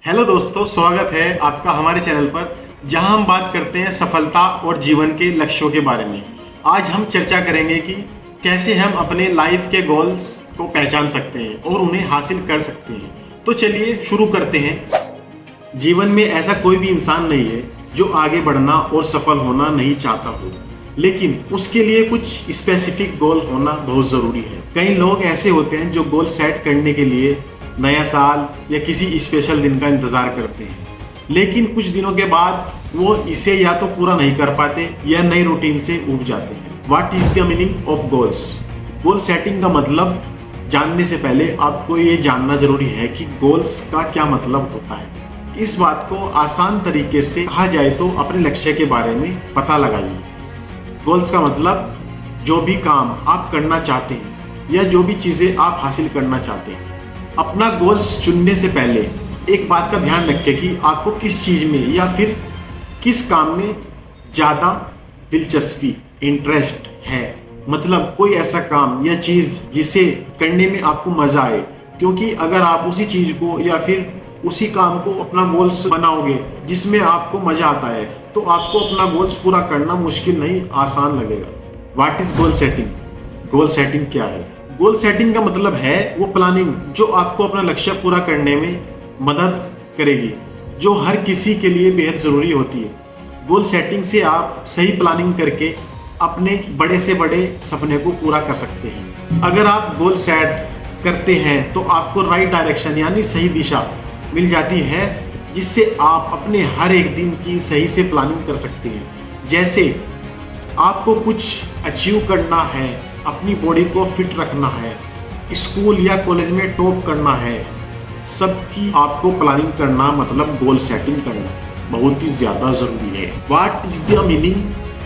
Hello दोस्तों, स्वागत है आपका हमारे चैनल पर, जहां हम बात करते हैं सफलता और जीवन के लक्ष्यों के बारे में। आज हम चर्चा करेंगे कि कैसे हम अपने लाइफ के गोल्स को पहचान सकते हैं और उन्हें हासिल कर सकते हैं। तो चलिए शुरू करते हैं। जीवन में ऐसा कोई भी इंसान नहीं है जो आगे बढ़ना और सफल होना नहीं चाहता हो, लेकिन उसके लिए कुछ स्पेसिफिक गोल होना बहुत ज़रूरी है। कई लोग ऐसे होते हैं जो गोल सेट करने के लिए नया साल या किसी स्पेशल दिन का इंतज़ार करते हैं, लेकिन कुछ दिनों के बाद वो इसे या तो पूरा नहीं कर पाते या नई रूटीन से ऊब जाते हैं। What is the meaning of goals? Goal setting का मतलब जानने से पहले आपको ये जानना जरूरी है कि गोल्स का क्या मतलब होता है। इस बात को आसान तरीके से कहा जाए तो अपने लक्ष्य के बारे में पता लगाइए। गोल्स का मतलब जो भी काम आप करना चाहते हैं या जो भी चीज़ें आप हासिल करना चाहते हैं। अपना गोल्स चुनने से पहले एक बात का ध्यान रखें कि आपको किस चीज़ में या फिर किस काम में ज़्यादा दिलचस्पी, इंटरेस्ट है। मतलब कोई ऐसा काम या चीज़ जिसे करने में आपको मज़ा आए, क्योंकि अगर आप उसी चीज़ को या फिर उसी काम को अपना गोल्स बनाओगे जिसमें आपको मज़ा आता है, तो आपको अपना गोल्स पूरा करना मुश्किल नहीं, आसान लगेगा। What is goal setting? Goal setting क्या है? गोल सेटिंग का मतलब है वो प्लानिंग जो आपको अपना लक्ष्य पूरा करने में मदद करेगी, जो हर किसी के लिए बेहद ज़रूरी होती है। गोल सेटिंग से आप सही प्लानिंग करके अपने बड़े से बड़े सपने को पूरा कर सकते हैं। अगर आप गोल सेट करते हैं तो आपको राइट डायरेक्शन यानी सही दिशा मिल जाती है, जिससे आप अपने हर एक दिन की सही से प्लानिंग कर सकते हैं। जैसे आपको कुछ अचीव करना है, अपनी बॉडी को फिट रखना है, स्कूल या कॉलेज में टॉप करना है, सबकी आपको प्लानिंग करना मतलब गोल सेटिंग करना बहुत ही ज़्यादा ज़रूरी है। What is the meaning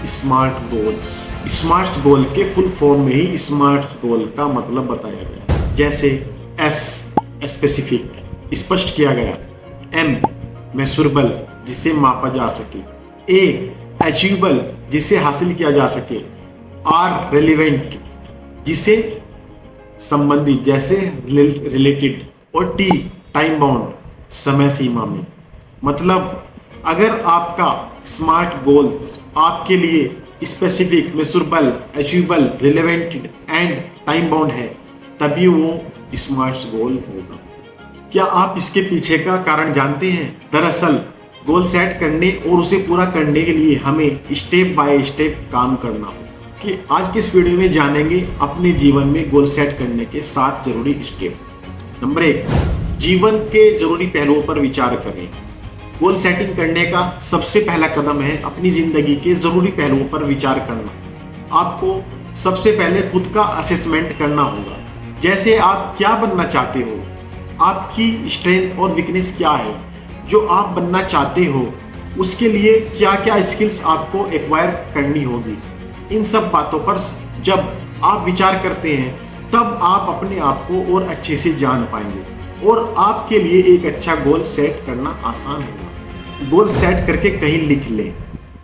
smart goals? Smart गोल के फुल फॉर्म में ही स्मार्ट गोल का मतलब बताया गया। जैसे एस स्पेसिफिक, स्पष्ट किया गया। एम मेजरेबल, जिसे मापा जा सके। ए अचीवेबल, जिसे हासिल किया जा सके। आर रेलिवेंट, जिसे संबंधित जैसे रिलेटेड। और टी टाइम बाउंड, समय सीमा में। मतलब अगर आपका स्मार्ट गोल आपके लिए specific, measurable, achievable, relevant and time bound है, तभी वो स्मार्ट गोल होगा। क्या आप इसके पीछे का कारण जानते हैं? दरअसल गोल सेट करने और उसे पूरा करने के लिए हमें स्टेप बाय स्टेप काम करना होगा। कि आज के इस वीडियो में जानेंगे अपने जीवन में गोल सेट करने के 7 जरूरी स्टेप। नंबर 1, जीवन के जरूरी पहलुओं पर विचार करें। गोल सेटिंग करने का सबसे पहला कदम है अपनी जिंदगी के जरूरी पहलुओं पर विचार करना। आपको सबसे पहले खुद का असेसमेंट करना होगा। जैसे आप क्या बनना चाहते हो, आपकी स्ट्रेंथ और वीकनेस क्या है जो आप बनना चाहते हो, उसके लिए क्या क्या स्किल्स आपको एक्वायर करनी होगी। इन सब बातों पर जब आप विचार करते हैं तब आप अपने आप को और अच्छे से जान पाएंगे और आपके लिए एक अच्छा गोल सेट करना आसान होगा। गोल सेट करके कहीं लिख लें।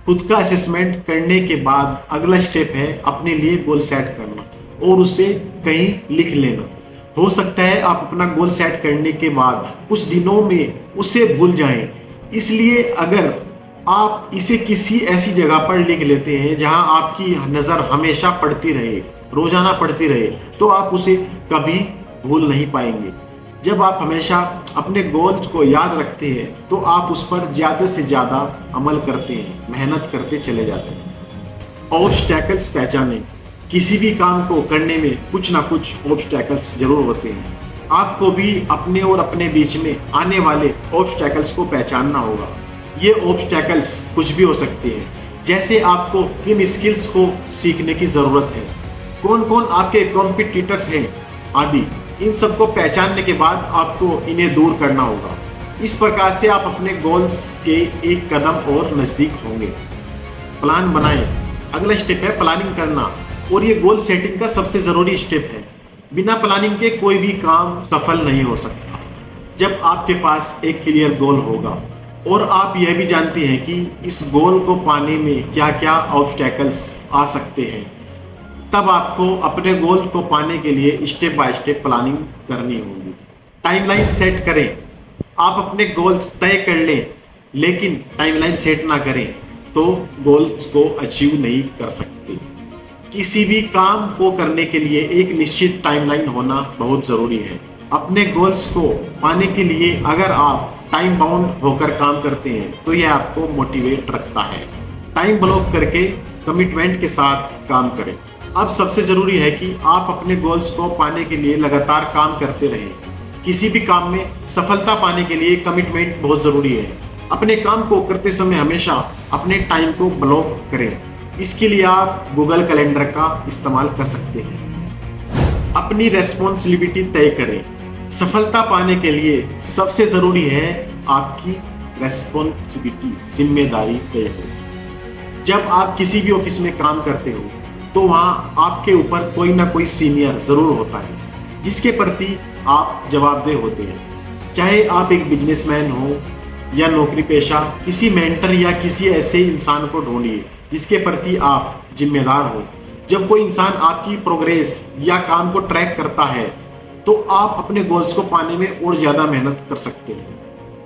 खुद का असेसमेंट करने के बाद अगला स्टेप है अपने लिए गोल सेट करना और उसे कहीं लिख लेना। हो सकता है आप अपना गोल सेट करने के बाद कुछ दिनों में उसे भूल जाएं, इसलिए अगर आप इसे किसी ऐसी जगह पर लिख लेते हैं जहां आपकी नज़र हमेशा पड़ती रहे, रोजाना पड़ती रहे, तो आप उसे कभी भूल नहीं पाएंगे। जब आप हमेशा अपने गोल्स को याद रखते हैं तो आप उस पर ज़्यादा से ज़्यादा अमल करते हैं, मेहनत करते चले जाते हैं। ऑब्स्टैकल्स पहचानें। किसी भी काम को करने में कुछ ना कुछ ऑब्स्टैकल्स जरूर होते हैं। आपको भी अपने और अपने बीच में आने वाले ऑब्स्टैकल्स को पहचानना होगा। ये ऑब्स्टैकल्स कुछ भी हो सकते हैं, जैसे आपको किन स्किल्स को सीखने की ज़रूरत है, कौन कौन आपके कॉम्पिटिटर्स हैं आदि। इन सबको पहचानने के बाद आपको इन्हें दूर करना होगा। इस प्रकार से आप अपने गोल्स के एक कदम और नज़दीक होंगे। प्लान बनाएं। अगला स्टेप है प्लानिंग करना, और ये गोल सेटिंग का सबसे ज़रूरी स्टेप है। बिना प्लानिंग के कोई भी काम सफल नहीं हो सकता। जब आपके पास एक क्लियर गोल होगा और आप यह भी जानते हैं कि इस गोल को पाने में क्या क्या ऑब्स्टैकल्स आ सकते हैं, तब आपको अपने गोल को पाने के लिए स्टेप बाय स्टेप प्लानिंग करनी होगी। टाइमलाइन सेट करें। आप अपने गोल्स तय कर लें लेकिन टाइमलाइन सेट ना करें तो गोल्स को अचीव नहीं कर सकते। किसी भी काम को करने के लिए एक निश्चित टाइमलाइन होना बहुत जरूरी है। अपने गोल्स को पाने के लिए अगर आप टाइम बाउंड होकर काम करते हैं तो यह आपको मोटिवेट रखता है। टाइम ब्लॉक करके कमिटमेंट के साथ काम करें। अब सबसे जरूरी है कि आप अपने गोल्स को पाने के लिए लगातार काम करते रहें। किसी भी काम में सफलता पाने के लिए कमिटमेंट बहुत जरूरी है। अपने काम को करते समय हमेशा अपने टाइम को ब्लॉक करें। इसके लिए आप गूगल कैलेंडर का इस्तेमाल कर सकते हैं। अपनी रेस्पॉन्सिबिलिटी तय करें। सफलता पाने के लिए सबसे जरूरी है आपकी रेस्पॉन्सिबिलिटी, जिम्मेदारी तय हो। जब आप किसी भी ऑफिस में काम करते हो तो वहां आपके ऊपर कोई ना कोई सीनियर जरूर होता है जिसके प्रति आप जवाबदेह होते हैं। चाहे आप एक बिजनेसमैन हो या नौकरी पेशा, किसी मेंटर या किसी ऐसे इंसान को ढूंढिए जिसके प्रति आप जिम्मेदार हो। जब कोई इंसान आपकी प्रोग्रेस या काम को ट्रैक करता है तो आप अपने गोल्स को पाने में और ज्यादा मेहनत कर सकते हैं।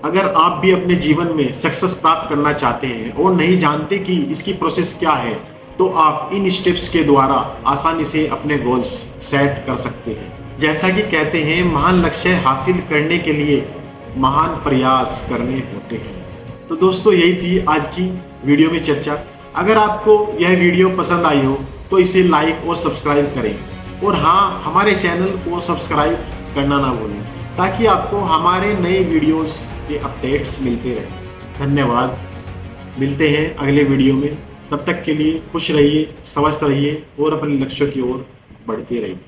अगर आप भी अपने जीवन में सक्सेस प्राप्त करना चाहते हैं और नहीं जानते कि इसकी प्रोसेस क्या है तो आप इन स्टेप्स के द्वारा आसानी से अपने गोल्स सेट कर सकते हैं। जैसा कि कहते हैं, महान लक्ष्य हासिल करने के लिए महान प्रयास करने होते हैं। तो दोस्तों, यही थी आज की वीडियो में चर्चा। अगर आपको यह वीडियो पसंद आई हो तो इसे लाइक और सब्सक्राइब करें और हाँ, हमारे चैनल को सब्सक्राइब करना ना भूलें ताकि आपको हमारे नए वीडियोस के अपडेट्स मिलते रहें। धन्यवाद। मिलते हैं अगले वीडियो में। तब तक के लिए खुश रहिए, स्वस्थ रहिए और अपने लक्ष्यों की ओर बढ़ते रहिए।